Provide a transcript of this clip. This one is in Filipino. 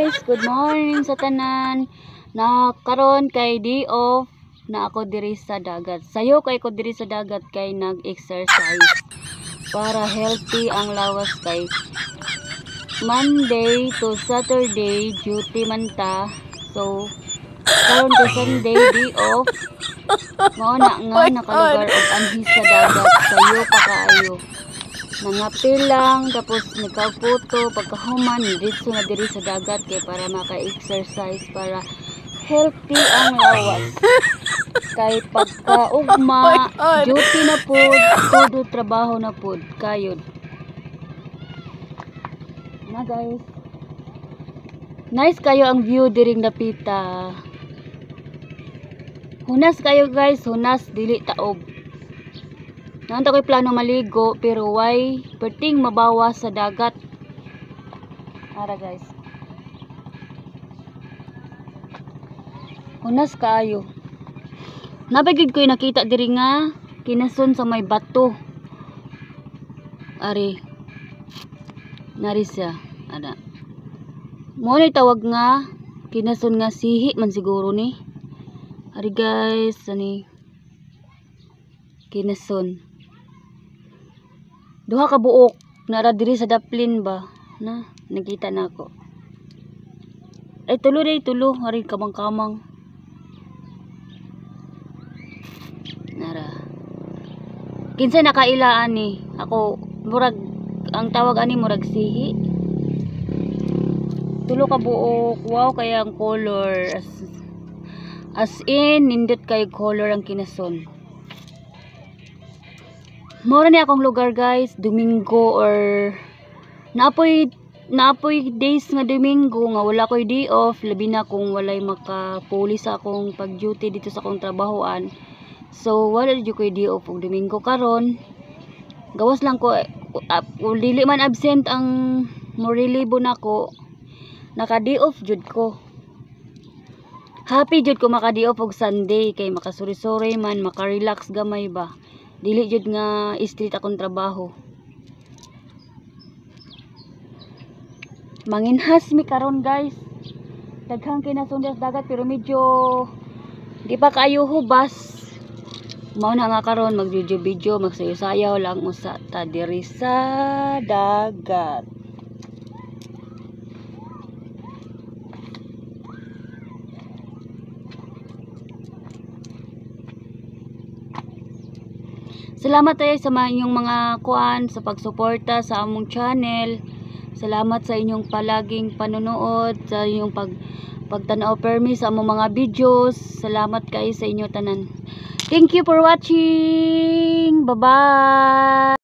guys, good morning sa tanan. Na karon kay day off na ako diri sa dagat. Sayo kay ko diri sa dagat kay nag-exercise para healthy ang lawas kay Monday to Saturday duty man ta. So karon kay Sunday day off. Mao na nga nakalugar og anhi sa dagat. Sayo pa kaayo. Nangapil lang tapos nagkaputo pagkahuman dito na diri sa dagat kay para maka-exercise para healthy ang lawas. Kay pagkaugma duty na pud todo trabaho na pud kayod. Na guys. Nice kayo ang view diring dapita. Hunas kayo guys, hunas dili taob. Nanta ko'y plano maligo pero why perting mabawas sa dagat. Ara guys. Hunas kaayo. Nabagid ko'y nakita diri nga kinason sa may bato. Ari. Nari siya. Ada. Mo ni tawag nga kinason nga sihi man siguro ni. Ari guys, ani kinason. Duha ka buok nara diri sa daplin ba na nakita na ako. Ay tulo day tulo hari kamang-kamang. Nara. Kinsa nakailaan ni ako murag ang tawag ani murag sihi. Tulo ka buok. Wow kaya ang color as in nindot kay color ang kinason. Mora ni akong lugar guys, Domingo or naapoy days nga Domingo nga wala ko'y day off, labi na kung walay makapuli sa akong pag-duty dito sa akong trabahoan. So wala jud ko'y day off og Domingo karon. Gawas lang ko dili man absent ang morelibo nako. Naka day off jud ko. Happy jud ko maka day off og Sunday kay makasuri-suri man, maka-relax gamay ba. Dili jud nga street akong trabaho. Manginhas mi karon guys. Daghang kinasundas dagat pero medyo di pa kaayo hubas. Mao na nga karon mag-video magsayo-sayaw lang usa ta diri sa dagat. Salamat tayo sa inyong mga kuan sa pagsuporta sa among channel. Salamat sa inyong palaging panonood, sa inyong pagtanaw permi sa among mga videos. Salamat kayo sa inyo tanan. Thank you for watching. Bye-bye.